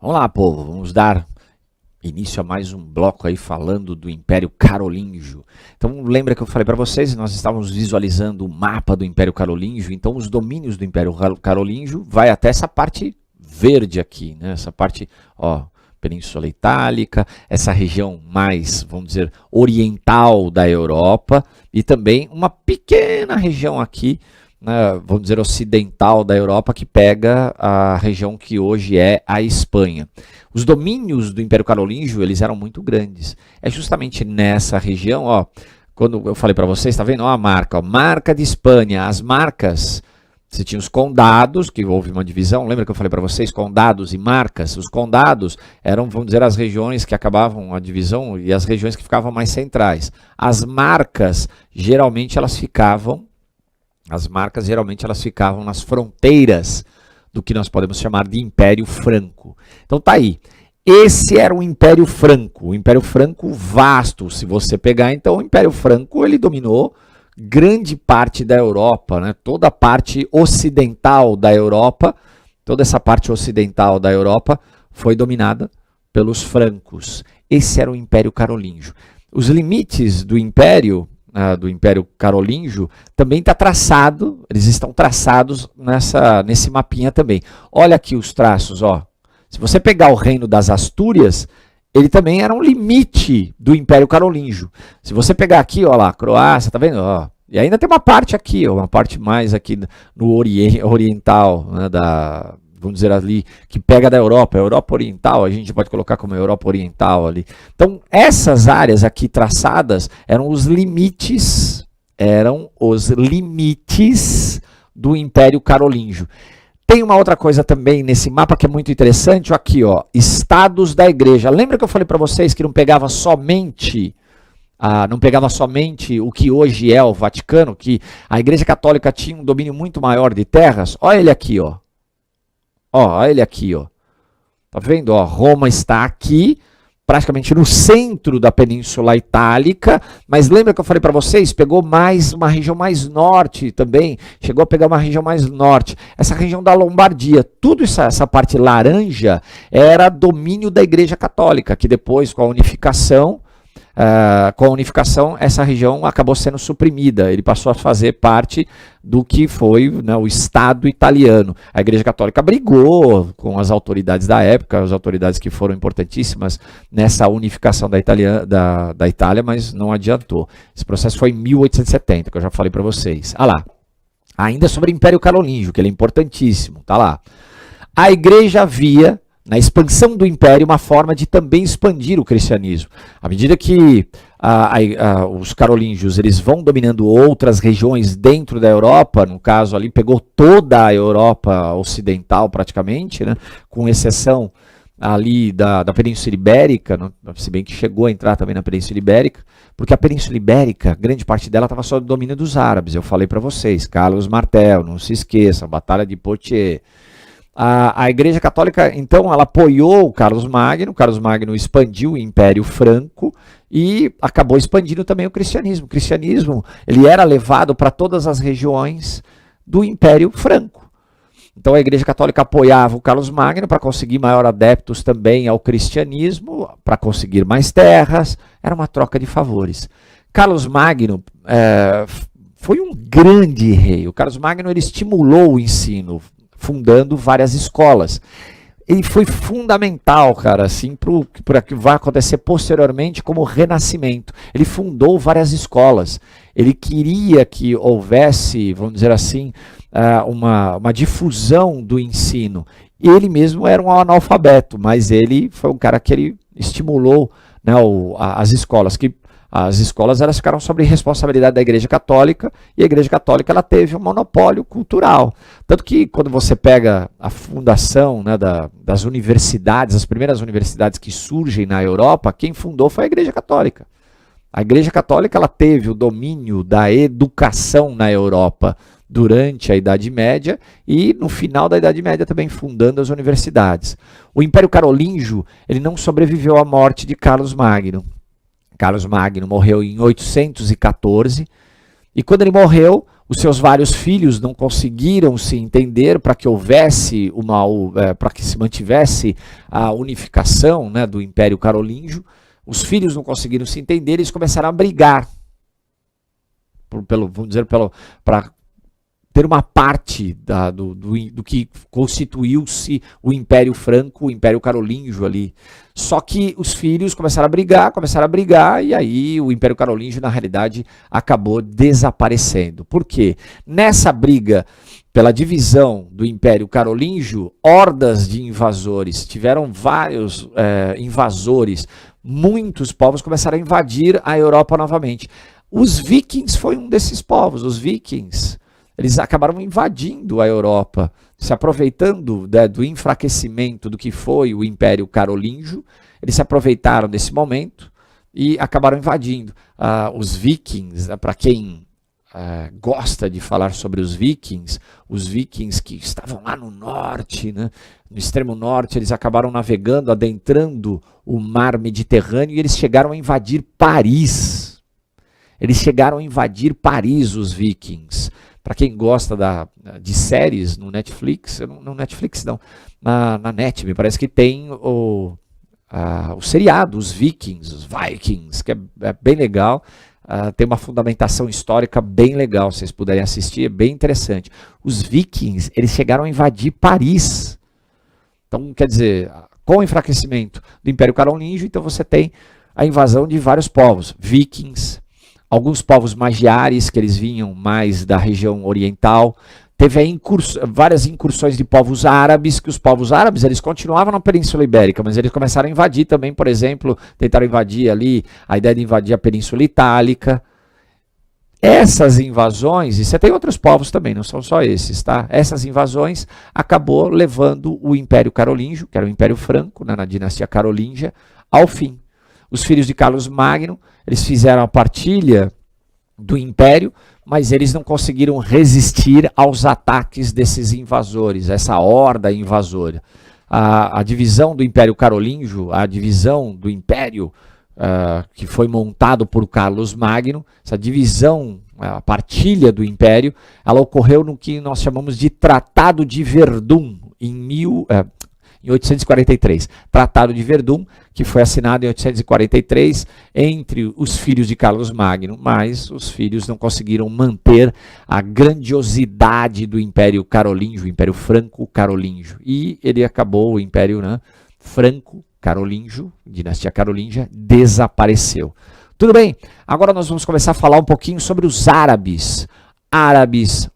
Vamos lá, povo, vamos dar início a mais um bloco aí falando do Império Carolíngio. Então lembra que eu falei para vocês, nós estávamos visualizando o mapa do Império Carolíngio, então os domínios do Império Carolíngio vai até essa parte verde aqui, né? Essa parte, ó, Península Itálica, essa região mais, vamos dizer, oriental da Europa e também uma pequena região aqui, vamos dizer, ocidental da Europa, que pega a região que hoje é a Espanha. Os domínios do Império Carolíngio, eles eram muito grandes. É justamente nessa região, ó, quando eu falei para vocês, tá vendo? Ó, a marca, ó, marca de Espanha. As marcas, você tinha os condados, que houve uma divisão, lembra que eu falei para vocês, condados e marcas? Os condados eram, vamos dizer, as regiões que acabavam a divisão e as regiões que ficavam mais centrais. As marcas, geralmente, elas ficavam nas fronteiras do que nós podemos chamar de Império Franco. Então tá aí. Esse era o Império Franco. O Império Franco vasto, se você pegar, então o Império Franco ele dominou grande parte da Europa, né? Toda a parte ocidental da Europa, toda essa parte ocidental da Europa foi dominada pelos francos. Esse era o Império Carolíngio. Os limites do Império Carolíngio também está traçado, eles estão traçados nesse mapinha também. Olha aqui os traços, ó. Se você pegar o reino das Astúrias, ele também era um limite do Império Carolíngio. Se você pegar aqui, ó lá, Croácia, tá vendo? Ó, e ainda tem uma parte aqui, ó, uma parte mais aqui no oriental, né, vamos dizer ali, que pega da Europa, a Europa Oriental, a gente pode colocar como Europa Oriental ali. Então, essas áreas aqui traçadas eram os limites do Império Carolíngio. Tem uma outra coisa também nesse mapa que é muito interessante, aqui, ó, estados da igreja. Lembra que eu falei para vocês que não pegava somente o que hoje é o Vaticano, que a Igreja Católica tinha um domínio muito maior de terras? Olha ele aqui, ó. Olha ele aqui, ó. Tá vendo? Ó, Roma está aqui, praticamente no centro da Península Itálica, mas lembra que eu falei para vocês? Pegou mais uma região mais norte também, chegou a pegar uma região mais norte, essa região da Lombardia, tudo isso, essa parte laranja era domínio da Igreja Católica, que depois com a unificação, essa região acabou sendo suprimida, ele passou a fazer parte do que foi, né, o Estado italiano. A Igreja Católica brigou com as autoridades da época, as autoridades que foram importantíssimas nessa unificação da Itália, mas não adiantou. Esse processo foi em 1870, que eu já falei para vocês. Lá. Ainda sobre o Império Carolíngio, que ele é importantíssimo, tá lá. A Igreja via na expansão do Império, uma forma de também expandir o cristianismo. À medida que os carolíngios eles vão dominando outras regiões dentro da Europa, no caso ali pegou toda a Europa ocidental praticamente, né, com exceção ali da Península Ibérica, se bem que chegou a entrar também na Península Ibérica, porque a Península Ibérica, grande parte dela estava sob o domínio dos árabes. Eu falei para vocês, Carlos Martel, não se esqueçam, Batalha de Poitiers. A Igreja Católica, então, ela apoiou o Carlos Magno expandiu o Império Franco e acabou expandindo também o cristianismo. O cristianismo ele era levado para todas as regiões do Império Franco. Então a Igreja Católica apoiava o Carlos Magno para conseguir maior adeptos também ao cristianismo, para conseguir mais terras, era uma troca de favores. Carlos Magno foi um grande rei. O Carlos Magno ele estimulou o ensino, fundando várias escolas. Ele foi fundamental, cara, assim, para o que vai acontecer posteriormente como Renascimento. Ele fundou várias escolas. Ele queria que houvesse, vamos dizer assim, uma difusão do ensino. Ele mesmo era um analfabeto, mas ele foi um cara que ele estimulou, né, as escolas, as escolas elas ficaram sob responsabilidade da Igreja Católica e a Igreja Católica ela teve um monopólio cultural. Tanto que quando você pega a fundação, né, das universidades, as primeiras universidades que surgem na Europa, quem fundou foi a Igreja Católica. A Igreja Católica ela teve o domínio da educação na Europa durante a Idade Média e no final da Idade Média também fundando as universidades. O Império Carolíngio ele não sobreviveu à morte de Carlos Magno. Carlos Magno morreu em 814 e quando ele morreu, os seus vários filhos não conseguiram se entender para que houvesse para que se mantivesse a unificação, né, do Império Carolíngio. Os filhos não conseguiram se entender, eles começaram a brigar, vamos dizer, para ter uma parte do que constituiu-se o Império Franco, o Império Carolíngio ali. Só que os filhos começaram a brigar, e aí o Império Carolíngio, na realidade, acabou desaparecendo. Por quê? Nessa briga pela divisão do Império Carolíngio, hordas de invasores, tiveram vários invasores, muitos povos começaram a invadir a Europa novamente. Os vikings foi um desses povos, os vikings. Eles acabaram invadindo a Europa, se aproveitando, né, do enfraquecimento do que foi o Império Carolíngio. Eles se aproveitaram desse momento e acabaram invadindo. Os vikings, né, para quem gosta de falar sobre os vikings que estavam lá no norte, né, no extremo norte, eles acabaram navegando, adentrando o mar Mediterrâneo, e eles chegaram a invadir Paris. Os vikings. Para quem gosta de séries no Netflix, na Net, me parece que tem o seriado, os Vikings, que é bem legal, tem uma fundamentação histórica bem legal, se vocês puderem assistir, é bem interessante. Os Vikings, eles chegaram a invadir Paris. Então, quer dizer, com o enfraquecimento do Império Carolíngio, então você tem a invasão de vários povos, Vikings, alguns povos magiares, que eles vinham mais da região oriental. Teve várias incursões de povos árabes, que os povos árabes eles continuavam na Península Ibérica, mas eles começaram a invadir também, por exemplo, tentaram invadir ali, a ideia de invadir a Península Itálica. Essas invasões, e você tem outros povos também, não são só esses, tá? Essas invasões acabou levando o Império Carolíngio, que era o Império Franco, né, na dinastia carolíngia, ao fim. Os filhos de Carlos Magno, eles fizeram a partilha do império, mas eles não conseguiram resistir aos ataques desses invasores, essa horda invasora. A divisão do Império Carolíngio, a divisão do império que foi montado por Carlos Magno, essa divisão, a partilha do império, ela ocorreu no que nós chamamos de Tratado de Verdun, em 843. Tratado de Verdun, que foi assinado em 843 entre os filhos de Carlos Magno, mas os filhos não conseguiram manter a grandiosidade do Império Carolíngio, o Império Franco-Carolíngio. E ele acabou, o Império, né, Franco-Carolíngio, dinastia carolíngia, desapareceu. Tudo bem, agora nós vamos começar a falar um pouquinho sobre os árabes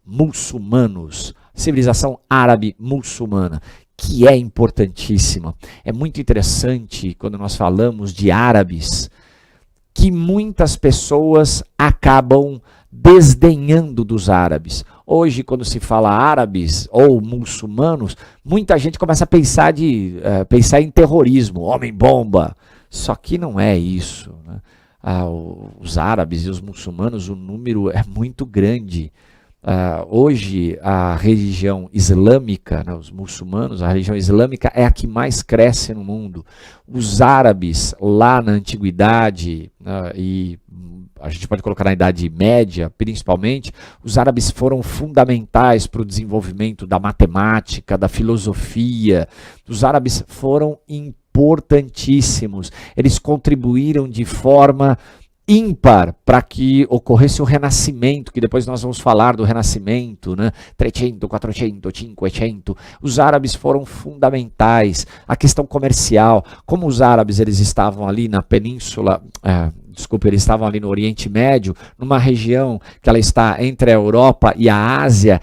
muçulmanos, civilização árabe muçulmana, que é importantíssima. É muito interessante quando nós falamos de árabes, que muitas pessoas acabam desdenhando dos árabes. Hoje, quando se fala árabes ou muçulmanos, muita gente começa a pensar em terrorismo, homem-bomba. Só que não é isso, né? Os árabes e os muçulmanos, o número é muito grande. Hoje a religião islâmica, né, os muçulmanos, a religião islâmica é a que mais cresce no mundo. Os árabes lá na antiguidade, e a gente pode colocar na Idade Média principalmente, os árabes foram fundamentais para o desenvolvimento da matemática, da filosofia. Os árabes foram importantíssimos, eles contribuíram de forma ímpar para que ocorresse o Renascimento, que depois nós vamos falar do Renascimento, né? 300, 400, 500. Os árabes foram fundamentais. A questão comercial, como os árabes eles estavam ali na península, eles estavam ali no Oriente Médio, numa região que ela está entre a Europa e a Ásia,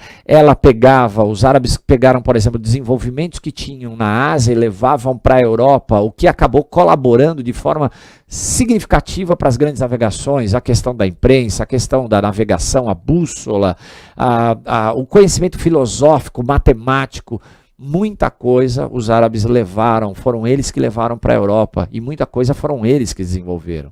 os árabes pegaram, por exemplo, desenvolvimentos que tinham na Ásia e levavam para a Europa, o que acabou colaborando de forma significativa para as grandes navegações, a questão da imprensa, a questão da navegação, a bússola, o conhecimento filosófico, matemático. Muita coisa os árabes levaram, foram eles que levaram para a Europa, e muita coisa foram eles que desenvolveram.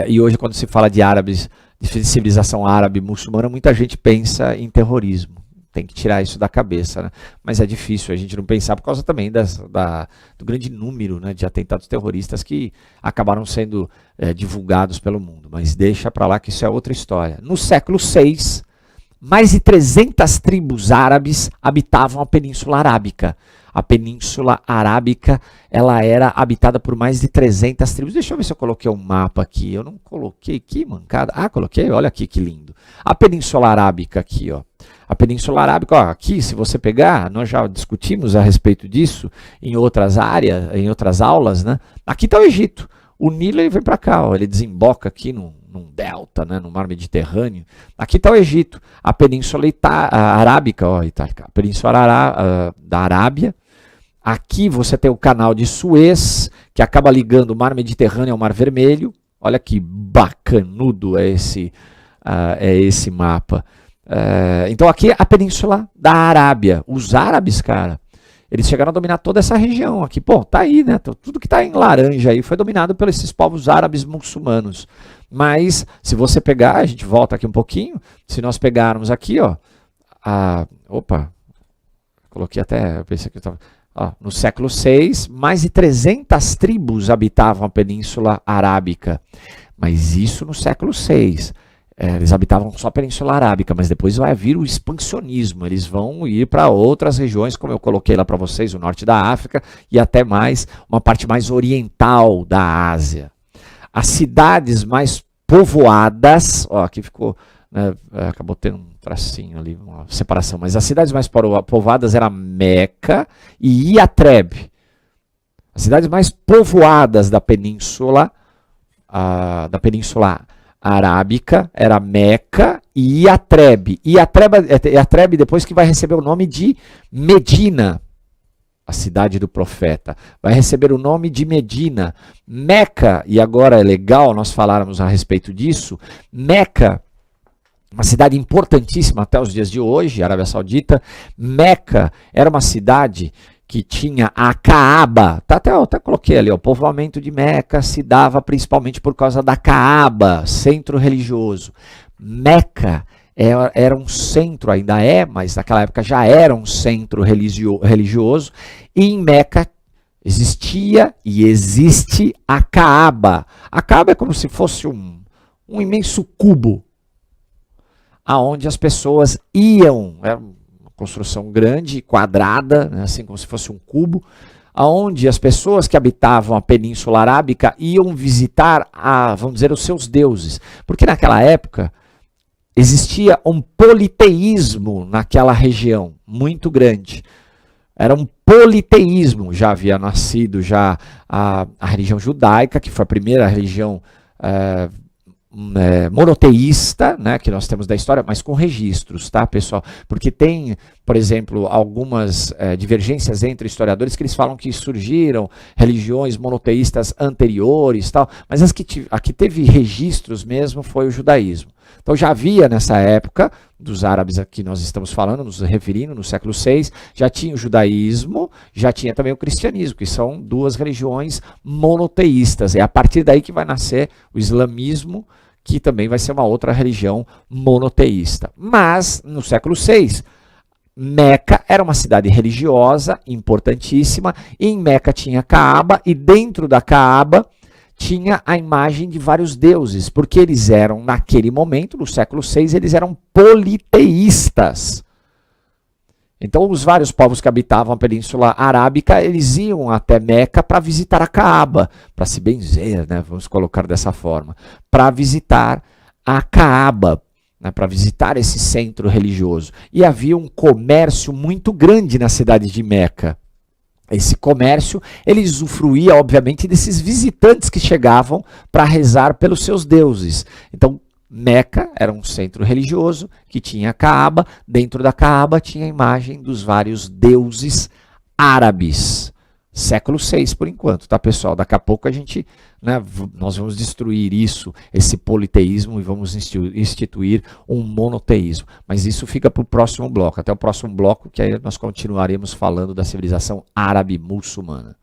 E hoje, quando se fala de árabes, de civilização árabe muçulmana, muita gente pensa em terrorismo. Tem que tirar isso da cabeça, né? Mas é difícil a gente não pensar por causa também do grande número, né, de atentados terroristas que acabaram sendo divulgados pelo mundo. Mas deixa para lá que isso é outra história. No século VI, mais de 300 tribos árabes habitavam a Península Arábica. A Península Arábica, ela era habitada por mais de 300 tribos. Deixa eu ver se eu coloquei um mapa aqui. Eu não coloquei, que mancada. Ah, coloquei, olha aqui que lindo. A Península Arábica aqui, ó. A Península Arábica, ó, aqui, se você pegar, nós já discutimos a respeito disso em outras áreas, em outras aulas, né? Aqui está o Egito. O Nilo ele vem para cá, ó, ele desemboca aqui num delta, né, no mar Mediterrâneo. Aqui está o Egito. A Península Arábica, ó, a Península da Arábia. Aqui você tem o canal de Suez, que acaba ligando o mar Mediterrâneo ao mar Vermelho. Olha que bacanudo é esse mapa. Então aqui é a Península da Arábia. Os árabes, cara, eles chegaram a dominar toda essa região aqui. Pô, tá aí, né? Tudo que tá em laranja aí foi dominado pelos esses povos árabes muçulmanos. Mas, se você pegar, a gente volta aqui um pouquinho, se nós pegarmos aqui, ó, opa, coloquei até, eu pensei que eu tava, ó, no século VI, mais de 300 tribos habitavam a Península Arábica. Mas isso no século VI. Eles habitavam só a Península Arábica, mas depois vai vir o expansionismo. Eles vão ir para outras regiões, como eu coloquei lá para vocês, o norte da África e até mais, uma parte mais oriental da Ásia. As cidades mais povoadas, ó, aqui ficou, né, acabou tendo um tracinho ali, uma separação, mas as cidades mais povoadas eram Meca e Iatreb. As cidades mais povoadas da Península Arábica era Meca e Iatreb. Iatreb depois que vai receber o nome de Medina, a cidade do profeta. Vai receber o nome de Medina. Meca, e agora é legal nós falarmos a respeito disso, Meca, uma cidade importantíssima até os dias de hoje, Arábia Saudita. Meca era uma cidade que tinha a Caaba, até coloquei ali, o povoamento de Meca se dava principalmente por causa da Caaba, centro religioso. Meca era um centro, ainda mas naquela época já era um centro religioso, e em Meca existia e existe a Caaba. A Caaba é como se fosse um imenso cubo, aonde as pessoas iam, construção grande, quadrada, né, assim como se fosse um cubo, aonde as pessoas que habitavam a Península Arábica iam visitar, vamos dizer, os seus deuses. Porque naquela época existia um politeísmo naquela região, muito grande. Era um politeísmo, já havia nascido já a religião judaica, que foi a primeira religião monoteísta, né, que nós temos da história, mas com registros, tá, pessoal? Porque tem, por exemplo, algumas divergências entre historiadores que eles falam que surgiram religiões monoteístas anteriores, tal, mas a que teve registros mesmo foi o judaísmo. Então já havia nessa época, dos árabes aqui nós estamos falando, nos referindo, no século VI, já tinha o judaísmo, já tinha também o cristianismo, que são duas religiões monoteístas. É a partir daí que vai nascer o islamismo, que também vai ser uma outra religião monoteísta. Mas, no século VI, Meca era uma cidade religiosa importantíssima, e em Meca tinha Caaba, e dentro da Caaba tinha a imagem de vários deuses, porque eles eram, naquele momento, no século VI, eles eram politeístas. Então, os vários povos que habitavam a Península Arábica, eles iam até Meca para visitar a Caaba, para se benzer, né, vamos colocar dessa forma, para visitar a Caaba, né, para visitar esse centro religioso. E havia um comércio muito grande na cidade de Meca. Esse comércio, ele usufruía, obviamente, desses visitantes que chegavam para rezar pelos seus deuses. Então, Meca era um centro religioso que tinha a Caaba. Dentro da Caaba tinha a imagem dos vários deuses árabes. Século VI, por enquanto, tá, pessoal? Daqui a pouco nós vamos destruir isso, esse politeísmo, e vamos instituir um monoteísmo. Mas isso fica para o próximo bloco. Até o próximo bloco, que aí nós continuaremos falando da civilização árabe muçulmana.